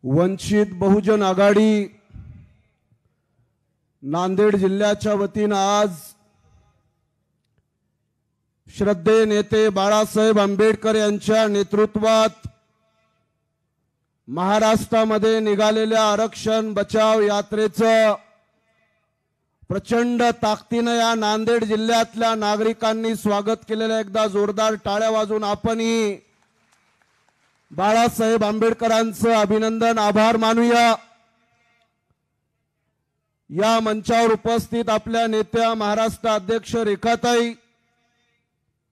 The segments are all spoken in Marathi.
वंचित बहुजन आघाडी नांदेड जिल्ह्याच्या वतीने आज श्रद्धेय नेते बाळासाहेब आंबेडकर यांच्या नेतृत्वात महाराष्ट्रामध्ये निघालेल्या आरक्षण बचाव यात्रेचं प्रचंड ताकदीने या नांदेड जिल्ह्यातल्या नागरिकांनी स्वागत केलेलं। एकदा जोरदार टाळ्या वाजवून आपणही बाळासाहेब आंबेडकरांचं अभिनंदन आभार मानूया। या मंचावर उपस्थित आपल्या नेत्या महाराष्ट्र अध्यक्ष रेखाताई,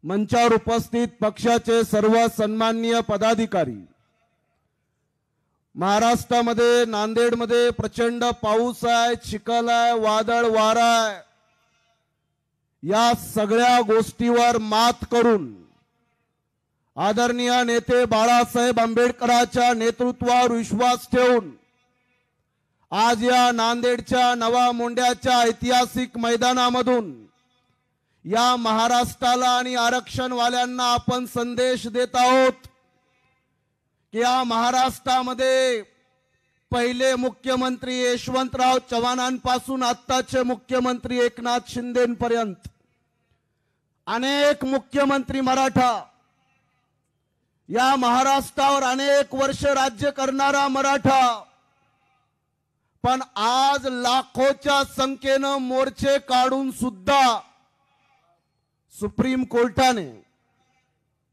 मंचावर उपस्थित पक्षाचे सर्व सन्माननीय पदाधिकारी। महाराष्ट्रामध्ये नांदेडमध्ये प्रचंड पाऊस आहे, चिखल आहे, वादळ वारा आहे। या सगळ्या गोष्टीवर मात करून आदरणीय नेते बाळासाहेब आंबेडकरांच्या नेतृत्वावर विश्वास ठेवून आज या नांदेडच्या नवा मोंड्याच्या ऐतिहासिक मैदानामधून या महाराष्ट्राला आणि आरक्षणवाल्यांना आपण संदेश देत आहोत की या महाराष्ट्रामध्ये पहिले मुख्यमंत्री यशवंतराव चव्हाणांपासून आत्ताचे मुख्यमंत्री एकनाथ शिंदेपर्यंत अनेक मुख्यमंत्री मराठा, या महाराष्ट्रावर अनेक वर्ष राज्य करणारा मराठा, पण आज लाखोच्या संख्येने मोर्चे काढून सुद्धा सुप्रीम कोर्टाने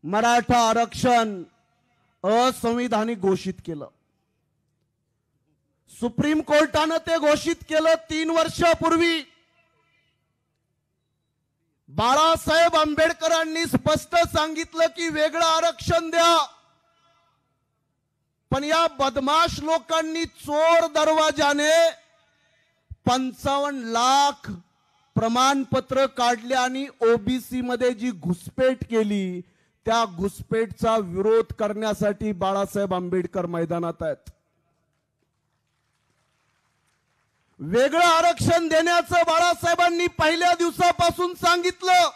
मराठा आरक्षण असंविधानिक घोषित केलं। सुप्रीम कोर्टाने ते घोषित केलं 3 वर्षापूर्वी। बाळासाहेब आंबेडकरांनी स्पष्ट सांगितलं की वेगळं आरक्षण द्या, पण या बदमाश लोकांनी चोर दरवाजाने 55 लाख प्रमाणपत्र काढले आणि ओबीसी मध्ये जी घुसपेट केली त्या घुसपेटचा विरोध करण्यासाठी बाळासाहेब आंबेडकर मैदानात आहेत। वेगळं आरक्षण देण्याचं बाळासाहेबांनी पहिल्या दिवसापासून सांगितलं।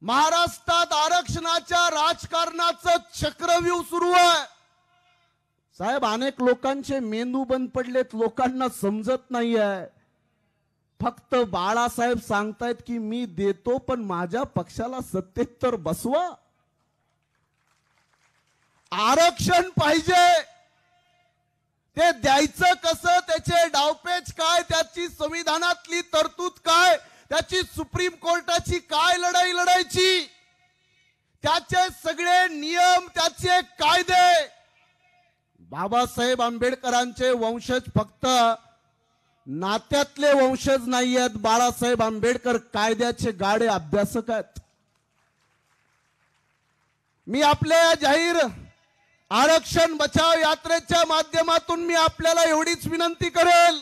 महाराष्ट्रात आरक्षणाच्या राजकारणाचं चक्रव्यूह सुरू आहे। साहेब, अनेक लोकांचे मेंदू बंद पडलेत, लोकांना समजत नाहीये। फक्त बाळासाहेब सांगतायत की मी देतो, पण माझ्या पक्षाला सत्तेत तर बसवा। आरक्षण पाहिजे, ते द्यायचं कसं, त्याचे डावपेच काय, त्याची संविधानातली तरतूद काय, त्याची सुप्रीम कोर्टाची काय लढाई लढायची, त्याचे सगळे नियम, त्याचे कायदे। बाबासाहेब आंबेडकरांचे वंशज फक्त नात्यातले वंशज नाही आहेत, बाळासाहेब आंबेडकर कायद्याचे गाडे अभ्यासक आहेत। मी आपल्या जाहीर आरक्षण बचाव यात्रेच्या माध्यमातून मी आपल्याला एवढीच विनंती करेल,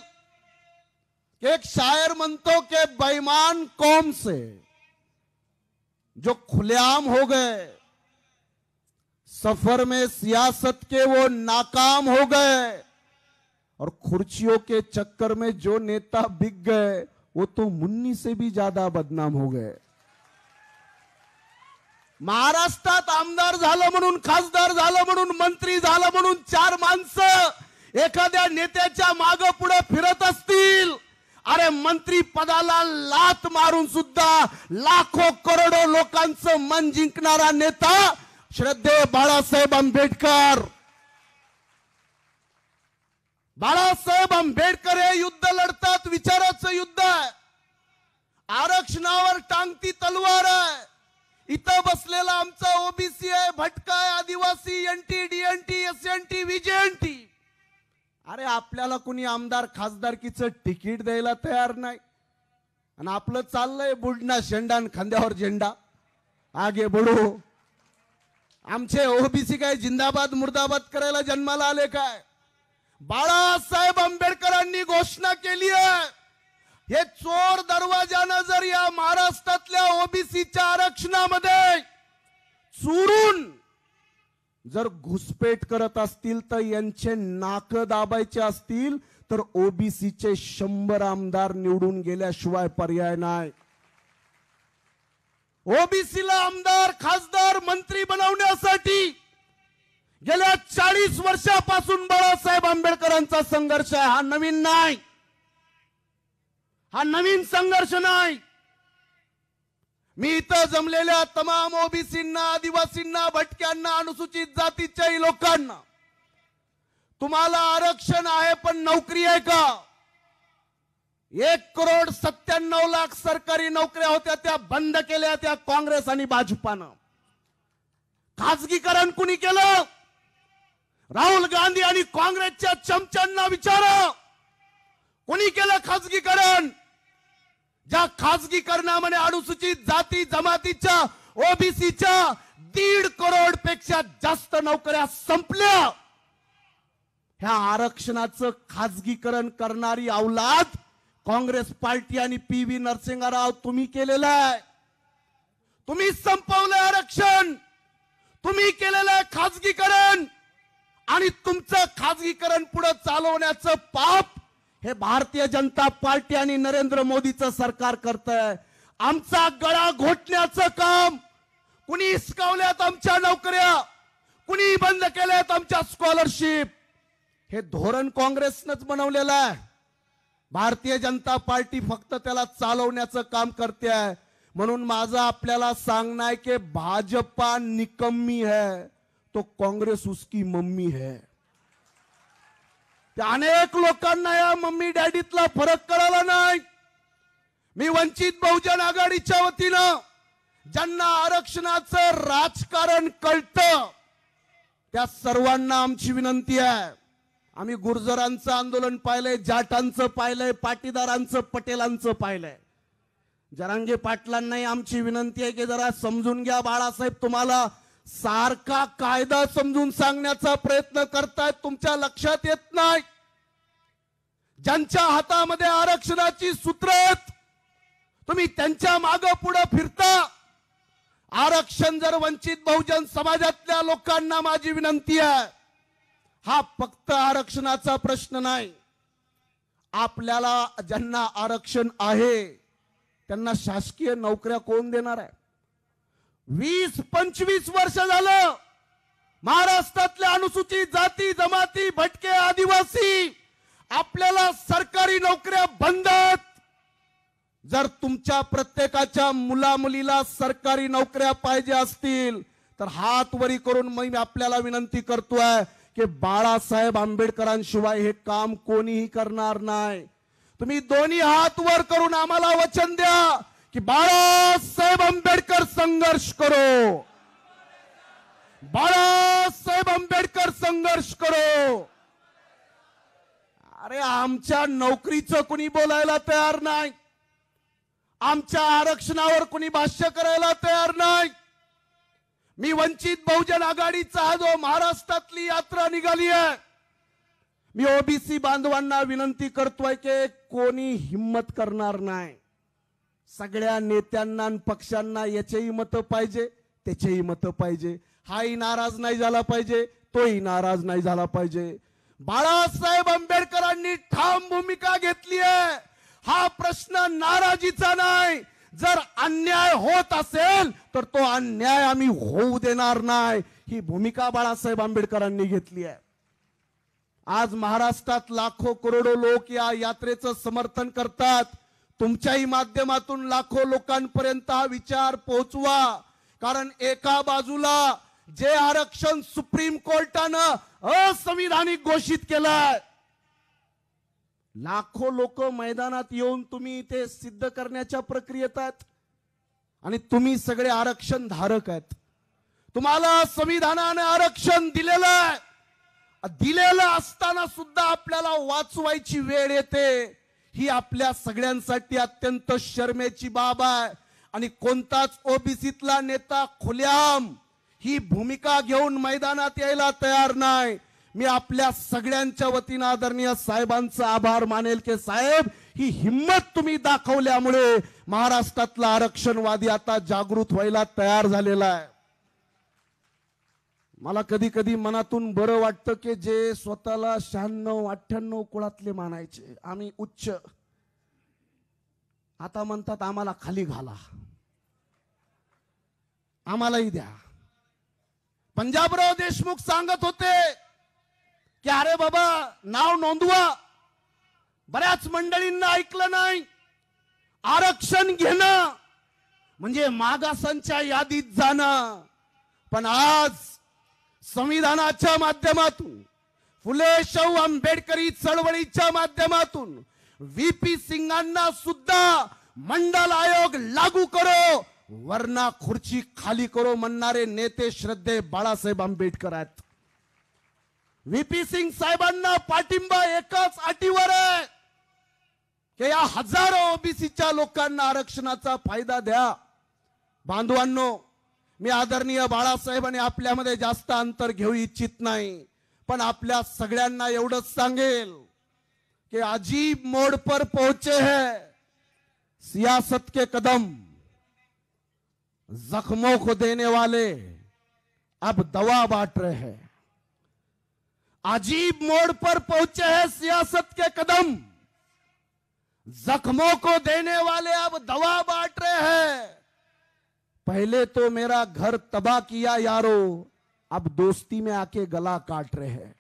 एक शायर म्हणतो कि बेईमान कौम से जो खुलेआम हो गए, सफर में सियासत के वो नाकाम हो गए, और कुर्सियों के चक्कर में जो नेता बिक गए वो तो मुन्नी से भी ज्यादा बदनाम हो गए। महाराष्ट्रात आमदार झालं म्हणून, खासदार झालं म्हणून, मंत्री झालं म्हणून 4 माणसं एखाद्या नेत्याच्या मागे पुढे फिरत असतील, अरे मंत्री पदाला लात मारून सुद्धा लाखो करोडो लोकांचं मन जिंकणारा नेता श्रद्धेय बाळासाहेब आंबेडकर। बाळासाहेब आंबेडकर हे युद्ध लढतात, विचाराचं युद्ध आहे। आरक्षणावर टांगती तलवार आहे। इथं बसलेला आमचा ओबीसी आहे, भटका आहे, आदिवासी, एनटी, डीएनटी, एसएनटी, विजेएनटी, अरे आपल्याला कोणी आमदार खासदारकीचं तिकीट द्यायला तयार नाही, आणि आपलं चाललंय बुडना शेंडा आणि खांद्यावर झेंडा, आगे बढो। आमचे ओबीसी काय जिंदाबाद मुर्दाबाद करायला जन्माला आले काय? बाळासाहेब आंबेडकरांनी घोषणा केली आहे, हे चोर दरवाजानं जर या महाराष्ट्रातल्या ओबीसीच्या आरक्षणामध्ये चुरून जर घुसपेट करत असतील तर यांचे नाक दाबायचे असतील तर ओबीसीचे 100 आमदार निवडून गेल्याशिवाय पर्याय नाही। ओबीसीला आमदार, खासदार, मंत्री बनवण्यासाठी गेल्या 40 वर्षापासून बाळासाहेब आंबेडकरांचा संघर्ष आहे. हा नवीन नाही, हा नवीन संघर्ष नाही. मी इथं जमलेल्या तमाम ओबीसींना, आदिवासींना, भटक्यांना, अनुसूचित जातीच्याही लोकांना, तुम्हाला आरक्षण आहे पण नोकरी आहे का? 1,97,00,000 सरकारी नोकऱ्या होत्या, त्या बंद केल्या त्या काँग्रेस आणि भाजपानं. खासगीकरण कुणी केलं? राहुल गांधी आणि काँग्रेसच्या चमच्यांना विचारा, कुणी केलं खासगीकरण? ज्या खासगीकरणामध्ये अनुसूचित जाती जमातीच्या, ओबीसीच्या 1.5 करोड पेक्षा जास्त नोकऱ्या संपल्या. ह्या आरक्षणाचं खासगीकरण करणारी औलाद काँग्रेस पार्टी आणि पी.व्ही. नरसिंहराव तुम्ही केलेलं आहे. तुम्ही संपवलंय आरक्षण, तुम्ही केलेलं आहे खासगीकरण, आणि तुमचं खासगीकरण पुढे चालवण्याचं पाप हे भारतीय जनता पार्टी आणि नरेंद्र मोदीचं सरकार करतंय. आमचा गळा घोटण्याचं काम, कुणी हिसकावल्यात आमच्या नोकऱ्या, कुणी बंद केल्यात आमच्या स्कॉलरशिप, हे धोरण काँग्रेसनंच बनवलेलं आहे. भारतीय जनता पार्टी फक्त त्याला चालवण्याचं काम करते आहे. म्हणून माझं आपल्याला सांगणं आहे की भाजपा निकम्मी है तो काँग्रेस उसकी मम्मी है. अनेक लोकांना या मम्मी डॅडीतला फरक कळाला नाही. मी वंचित बहुजन आघाडीच्या वतीनं ज्यांना आरक्षणाचं राजकारण कळतं त्या सर्वांना आमची विनंती आहे. आम्ही गुर्जरांचं आंदोलन पाहिलंय, जाटांचं पाहिलंय, पाटीदारांचं, पटेलांचं पाहिलंय. जरांगे पाटलांनाही आमची विनंती आहे की जरा समजून घ्या. बाळासाहेब तुम्हाला सारखा कायदा समजून सांगण्याचा प्रयत्न करतायत, तुमच्या लक्षात येत नाही. ज्यांच्या हातामध्ये आरक्षणाची सूत्र आहेत तुम्ही त्यांच्या मागे पुढे फिरता. आरक्षण जर वंचित बहुजन समाजातल्या लोकांना माझी विनंती आहे, हा फक्त आरक्षणाचा प्रश्न नाही. आपल्याला ज्यांना आरक्षण आहे त्यांना शासकीय नोकऱ्या कोण देणार आहे? 20-25 वर्ष झालं महाराष्ट्रातल्या अनुसूचित जाती जमाती, भटके, आदिवासी आपल्याला सरकारी नोकऱ्या बंद आहेत. जर तुमच्या प्रत्येकाच्या मुला मुलीला सरकारी नोकऱ्या पाहिजे असतील तर हात वरी करून मी आपल्याला विनंती करतोय की बाळासाहेब आंबेडकरांशिवाय हे काम कोणीही करणार नाही. तुम्ही दोन्ही हात वर करून आम्हाला वचन द्या कि बाळासाहेब आंबेडकर संघर्ष करो, बाळासाहेब आंबेडकर संघर्ष करो. अरे आमच्या नोकरीचं कुणी बोलायला तयार नाही, आमच्या आरक्षणावर कुणी भाष्य करायला तयार नाही. मी वंचित बहुजन आघाडीचा हा जो महाराष्ट्रातली यात्रा निघाली आहे, मी ओबीसी बांधवांना विनंती करतोय की कोणी हिम्मत करणार नाही. सगळ्या नेत्यांना आणि पक्षांना याचेही मत पाहिजे, त्याचेही मत पाहिजे. हाही नाराज नाही झाला पाहिजे, तोही नाराज नाही झाला पाहिजे. बाळासाहेब आंबेडकरांनी ठाम भूमिका घेतली आहे. हा प्रश्न नाराजीचा नाही. जर अन्याय होत असेल तर तो अन्याय आम्ही होऊ देणार नाही, ही भूमिका बाळासाहेब आंबेडकरांनी घेतली आहे. आज महाराष्ट्रात लाखो करोडो लोक या यात्रेचं समर्थन करतात. तुमच्याही माध्यमातून लाखो लोकांपर्यंत हा विचार पोहोचवा. कारण एका बाजूला जे आरक्षण सुप्रीम कोर्टानं असंविधानिक घोषित केलंय, लाखो लोक मैदानात येऊन तुम्ही ते सिद्ध करण्याच्या प्रक्रियेत आहेत आणि तुम्ही सगळे आरक्षण धारक आहेत. तुम्हाला संविधानाने आरक्षण दिलेलं आहे. दिलेलं असताना सुद्धा आपल्याला वाचवायची वेळ येते, ही आपल्या सगळ्यांसाठी अत्यंत शर्मेची बाब आहे. आणि कोणताच ओबीसीतला नेता खुलेआम ही भूमिका घेऊन मैदानात यायला तयार नाही. मी आपल्या सगळ्यांच्या वतीनं आदरणीय साहेबांचा आभार मानेल की साहेब ही हिम्मत तुम्ही दाखवल्यामुळे महाराष्ट्रातला आरक्षणवादी आता जागृत व्हायला तयार झालेला आहे. मला कधी कधी मनातून बरं वाटतं की जे स्वतःला 96-98 कुळातले मानायचे, आम्ही उच्च, आता म्हणतात आम्हाला खाली घाला, आम्हालाही द्या. पंजाबराव देशमुख सांगत होते की अरे बाबा नाव नोंदवा. बऱ्याच मंडळींना ऐकलं नाही. आरक्षण घेणं म्हणजे मागासांच्या यादीत जाणं. पण आज संविधानाच्या माध्यमातून, फुले शाहू आंबेडकरी चळवळीच्या माध्यमातून व्हीपी सिंगांना सुद्धा मंडल आयोग लागू करो वरना खुर्ची खाली करो म्हणणारे नेते श्रद्धे बाळासाहेब आंबेडकर आहेत. व्हीपी सिंग साहेबांना पाठिंबा एकाच अटीवर आहे की या हजारो ओबीसीच्या लोकांना आरक्षणाचा फायदा द्या. बांधवांनो, मी आदरणीय बाळासाहेब आणि आपल्यामध्ये जास्त अंतर घेऊ इच्छित नाही, पण आपल्या सगळ्यांना एवढंच सांगेल कि अजीब मोड़ पर पहुंचे हैं सियासत के कदम. जख्मों को देने वाले अब दवा बांट रहे हैं. अजीब मोड़ पर पहुंचे हैं सियासत के कदम. जख्मों को देने वाले अब दवा बांट रहे हैं. पहले तो मेरा घर तबाह किया यारो, अब दोस्ती में आके गला काट रहे हैं.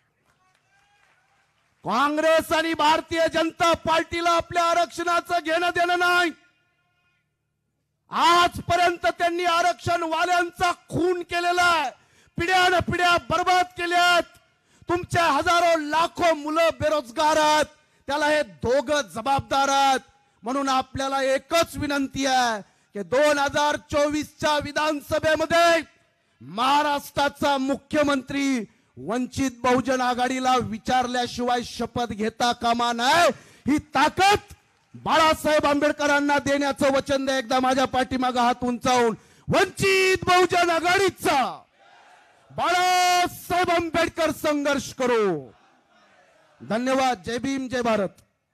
काँग्रेस आणि भारतीय जनता पार्टीला आपल्या आरक्षणाचं घेणं देणं नाही. आजपर्यंत त्यांनी आरक्षण वाल्यांचा खून केलेला आहे. पिढ्यान पिढ्या बर्बाद केल्यात. तुमच्या हजारो लाखो मुलं बेरोजगार आहेत. त्याला हे दोघं जबाबदार आहेत. म्हणून आपल्याला एकच विनंती आहे की 2024च्या विधानसभेमध्ये महाराष्ट्राचा मुख्यमंत्री वंचित बहुजन आघाडीला विचारल्याशिवाय शपथ घेता कामा नये. ही ताकद बाळासाहेब आंबेडकरांना देण्याचं वचन द्या. एकदा माझ्या पाठीमागे हात उंचावून वंचित बहुजन आघाडीचा बाळासाहेब आंबेडकर संघर्ष करो. धन्यवाद. जय भीम, जय भारत.